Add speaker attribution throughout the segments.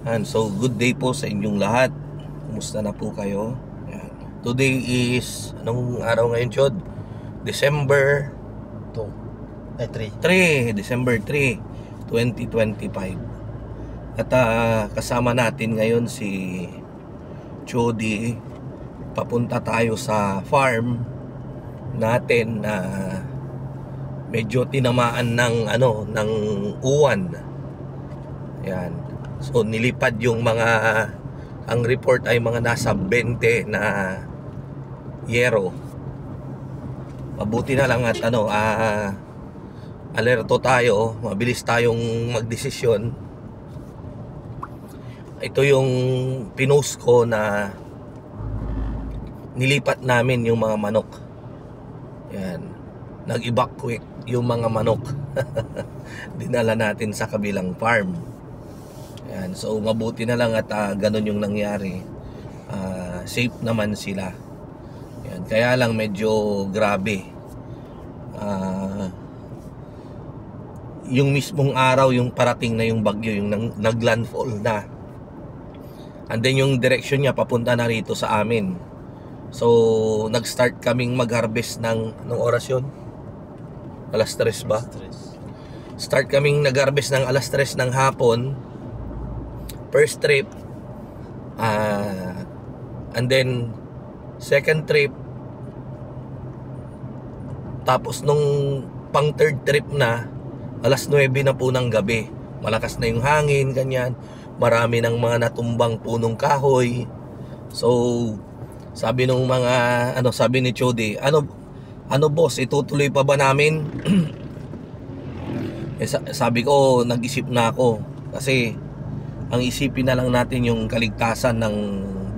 Speaker 1: And so good day po sa inyong lahat. Kumusta na po kayo? Yan. Today is anong araw ngayon, Chod? December 3, 2025. At kasama natin ngayon si Chody. Papunta tayo sa farm natin na medyo tinamaan ng uwan. Yan. So nilipad yung ang report ay mga nasa 20 na yero. Mabuti na lang at alerto tayo, mabilis tayong magdesisyon. Ito yung pinost ko na nilipat namin yung mga manok. Yan. Nag-evacuate yung mga manok. Dinala natin sa kabilang farm. Yan. So mabuti na lang at ganun yung nangyari. Safe naman sila. Yan. Kaya lang medyo grabe. Yung mismong araw yung parating na yung bagyo, yung naglandfall na. And then yung direction niya papunta na rito sa amin. So nag-start kaming mag-harvest ng oras yun? Alas 3 ba? Start kaming nag-harvest ng alas 3 ng hapon. First trip, and then second trip, tapos nung pang third trip na, alas 9 na po ng gabi. Malakas na yung hangin, ganyan. Marami ng mga natumbang punong kahoy. So sabi nung sabi ni Chody, ano boss, itutuloy pa ba namin? Sabi ko, nag-isip na ako kasi ang isipin na lang natin yung kaligtasan ng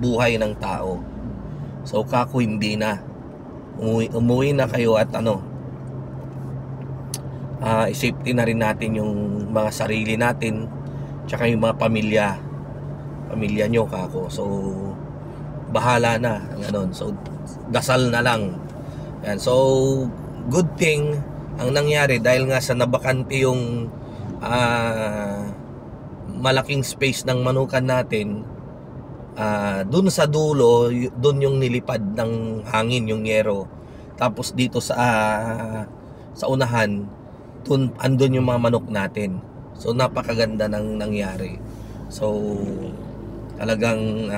Speaker 1: buhay ng tao. So kako hindi na. Umuwi na kayo at i-safety na rin natin yung mga sarili natin tsaka yung mga pamilya nyo, kako. So bahala na ganun. So dasal na lang. Yan. So good thing ang nangyari dahil nga sa nabakante yung malaking space ng manukan natin, dun sa dulo, dun yung nilipad ng hangin yung yero. Tapos dito sa unahan, andun yung mga manok natin. So napakaganda ng nangyari. So talagang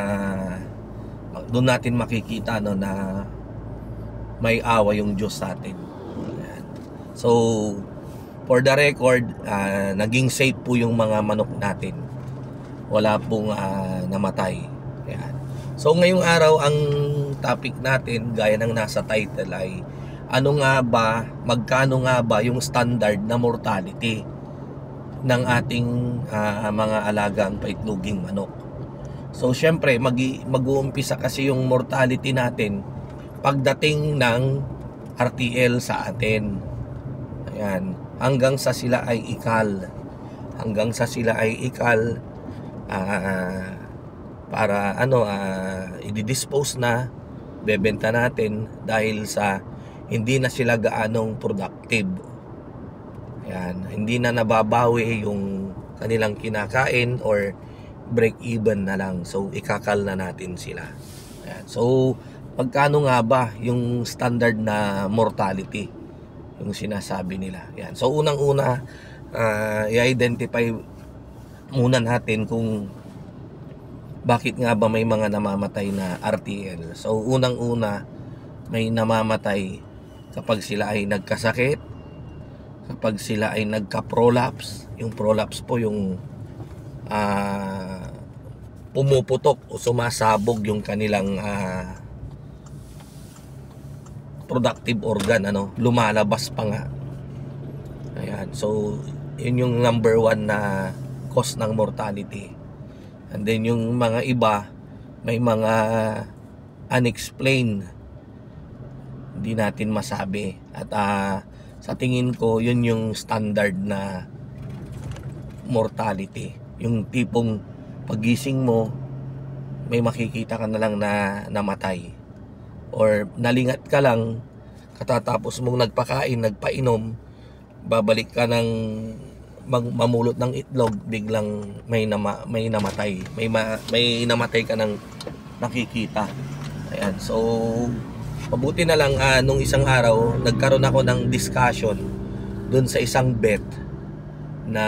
Speaker 1: dun natin makikita na may awa yung Diyos sa atin. So for the record, naging safe po yung mga manok natin. Wala pong namatay. Ayan. So ngayong araw, ang topic natin, gaya ng nasa title, ay magkano nga ba yung standard na mortality ng ating mga alagang paitloging manok. So syempre, mag-uumpisa kasi yung mortality natin pagdating ng RTL sa atin. Ayan. Hanggang sa sila ay ikal, para i-dispose na, bebenta natin dahil sa hindi na sila gaanong productive. Ayan. Hindi na nababawi yung kanilang kinakain or break even na lang. So ikakal na natin sila. Ayan. So magkano nga ba yung standard na mortality yung sinasabi nila? Yan. So unang-una, i-identify muna natin kung bakit nga ba may mga namamatay na RTL. So unang-una, may namamatay kapag sila ay nagkasakit, kapag sila ay nagka-prolapse. Yung prolapse po yung pumuputok o sumasabog yung kanilang productive organ, lumalabas pa nga. Ayan. So yun yung number 1 na cause ng mortality. And then yung mga iba, may mga unexplained, hindi natin masabi. At sa tingin ko, yun yung standard na mortality. Yung tipong pagising mo, may makikita ka na lang na namatay. Or nalingat ka lang, katatapos mong nagpakain, nagpainom, babalik ka ng mamulot ng itlog, biglang may namatay. May namatay ka ng nakikita. Ayan, so mabuti na lang nung isang araw nagkaroon ako ng discussion dun sa isang bet na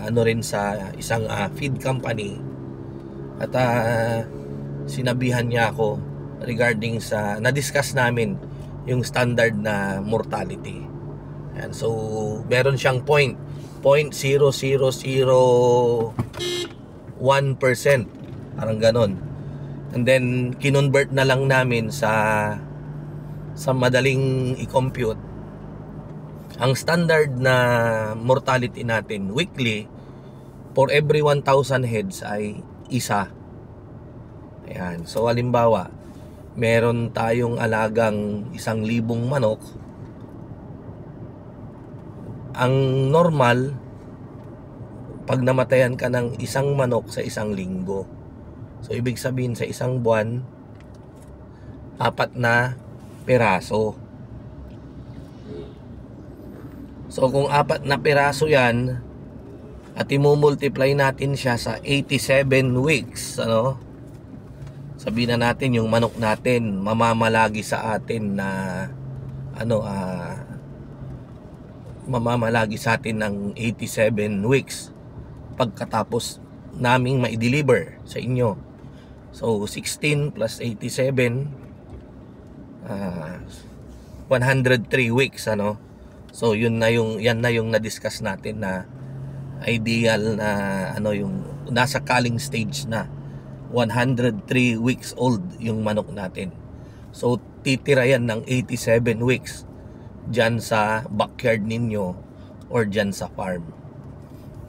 Speaker 1: ano rin sa isang feed company, at sinabihan niya ako regarding sa na-discuss namin yung standard na mortality. Ayan, so meron siyang 0.0001%, parang ganon. And then kinonvert na lang namin sa madaling i-compute. Ang standard na mortality natin weekly for every 1,000 heads ay isa. Ayan, so halimbawa meron tayong alagang 1,000 manok. Ang normal, pag namatayan ka ng 1 manok sa 1 linggo, so ibig sabihin sa 1 buwan 4 na piraso. So kung 4 na piraso yan, at i-multiply natin siya sa 87 weeks, ano, sabihin na natin yung manok natin mamamalagi sa atin na mamamalagi sa atin ng 87 weeks pagkatapos naming ma-deliver sa inyo. So 16 plus 87, 103 weeks, ano. So yan na yung na-discuss natin na ideal na yung nasa culling stage na 103 weeks old yung manok natin. So titira yan ng 87 weeks dyan sa backyard ninyo or dyan sa farm.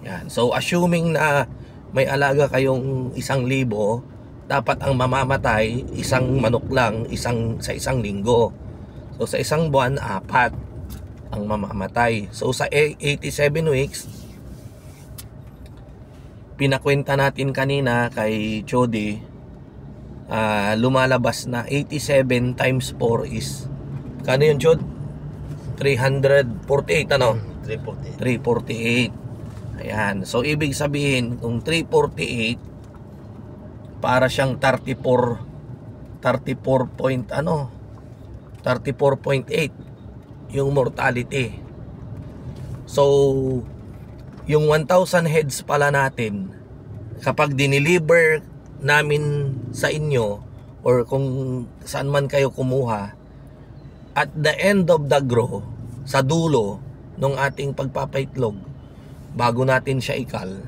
Speaker 1: Yan. So assuming na may alaga kayong 1,000, dapat ang mamamatay 1 manok lang sa 1 linggo. So sa 1 buwan 4 ang mamamatay. So sa 87 weeks, pinakwenta natin kanina kay Chody, lumalabas na 87 times 4 is kano yun, Chod? 348, ano? 348. Ayan. So ibig sabihin kung 348, para siyang 34.8 yung mortality. So yung 1,000 heads pala natin, kapag dineliver namin sa inyo or kung saan man kayo kumuha, at the end of the grow, sa dulo ng ating pagpapaitlog, bago natin siya ikal,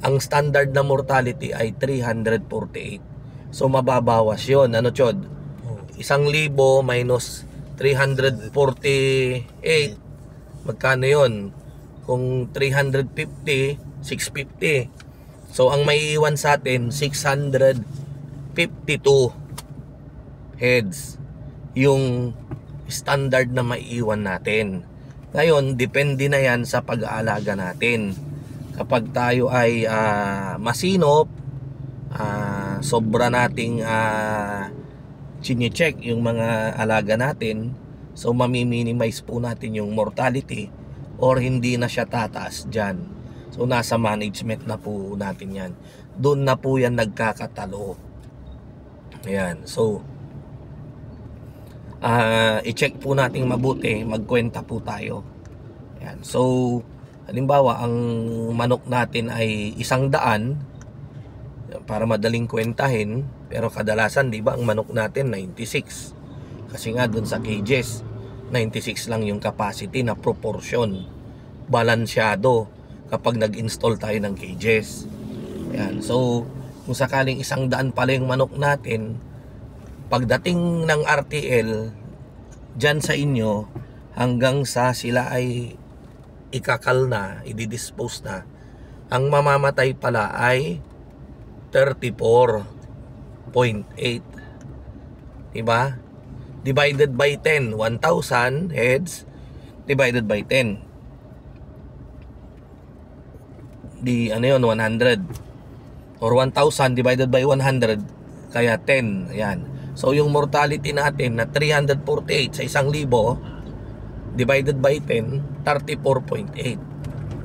Speaker 1: ang standard na mortality ay 348. So mababawas yon, ano, Chod? 1,000 minus 348, magkano yon? Kung 350, 650. So ang may iwan sa atin 652 heads yung standard na maiiwan natin. Ngayon, depende na yan sa pag-aalaga natin. Kapag tayo ay masinop, sobra nating chine-check yung mga alaga natin, so mami-minimize po natin yung mortality or hindi na siya tataas dyan. So nasa management na po natin yan. Doon na po yan nagkakatalo. Ayan. So i-check po natin mabuti, magkwenta po tayo. Ayan. So halimbawa ang manok natin ay 100, para madaling kwentahin, pero kadalasan, di ba, ang manok natin 96, kasi nga dun sa cages 96 lang yung capacity na proportion, balansyado kapag nag-install tayo ng cages. Ayan. So kung sakaling 100 pala yung manok natin, pagdating ng RTL dyan sa inyo, hanggang sa sila ay ikakal na, i-dispose na, ang mamamatay pala ay 34.8. Diba? Divided by 10, 1,000 heads divided by 10, di ano yun, 100, or 1,000 divided by 100, kaya 10. Ayan. So yung mortality natin na 348 sa 1,000 divided by 10, 34.8.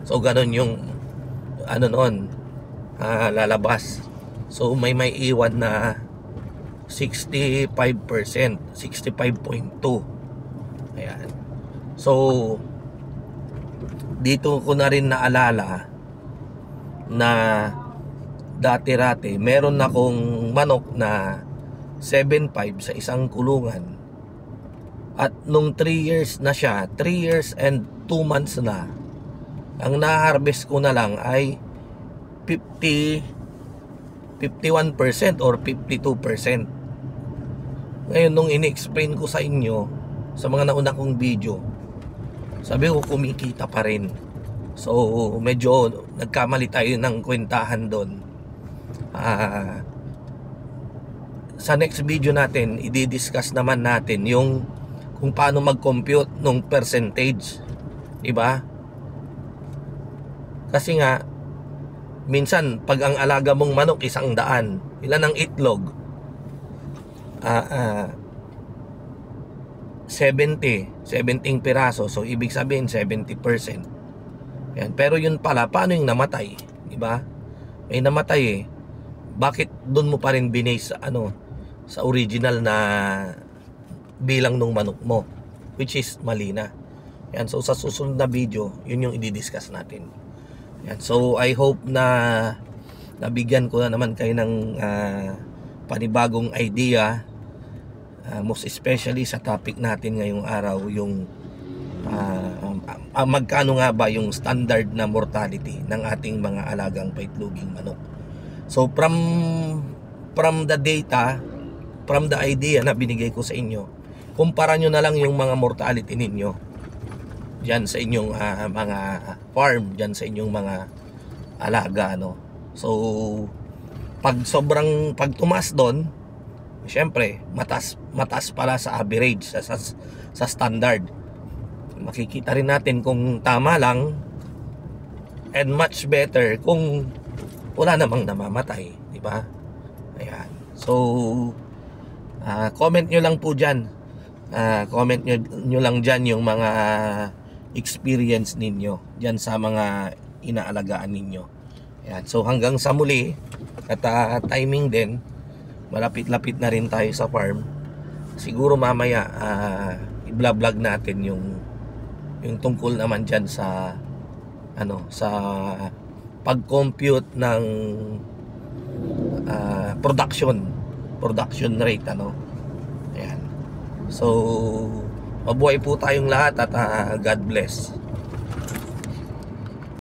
Speaker 1: So ganun yung ano noon, lalabas. So may iwan na 65%, 65.2. Ayan. So dito ko na rin naalala na dati-rati meron akong manok na 7.5 sa isang kulungan, at nung 3 years na siya, 3 years and 2 months na, ang na-harvest ko na lang ay 51% or 52%. Ngayon nung ini-explain ko sa inyo sa mga nauna kong video, sabi ko kumikita pa rin. So medyo nagkamali tayo ng kwentahan doon. Sa next video natin, i-discuss naman natin yung kung paano mag-compute ng percentage, diba? Kasi nga minsan pag ang alaga mong manok 100, ilan ang itlog? 17 piraso. So ibig sabihin 70%. Yan. Pero yun pala, paano yung namatay? Diba? May namatay eh. Bakit doon mo pa rin binase sa original na bilang ng manok mo, which is mali na. Yan. So sa susunod na video, yun yung i-discuss natin. Yan. So I hope na nabigyan ko na naman kayo ng panibagong idea, most especially sa topic natin ngayong araw, yung magkano nga ba yung standard na mortality ng ating mga alagang paitloging manok. So from the data, from the idea na binigay ko sa inyo, kumpara nyo na lang yung mga mortality ninyo dyan sa inyong mga farm, dyan sa inyong mga alaga, So pag tumas doon, syempre matas pala sa average, sa standard. Makikita rin natin kung tama lang, and much better kung wala namang namamatay, di ba? Ayan. So comment nyo lang po dyan, comment nyo lang dyan yung mga experience ninyo dyan sa mga inaalagaan ninyo. Ayan. So hanggang sa muli, at timing din, malapit-lapit na rin tayo sa farm. Siguro mamaya i-vlog natin yung tungkol naman dyan sa sa pag-compute ng production rate, Ayan. So mabuhay po tayong lahat, at God bless.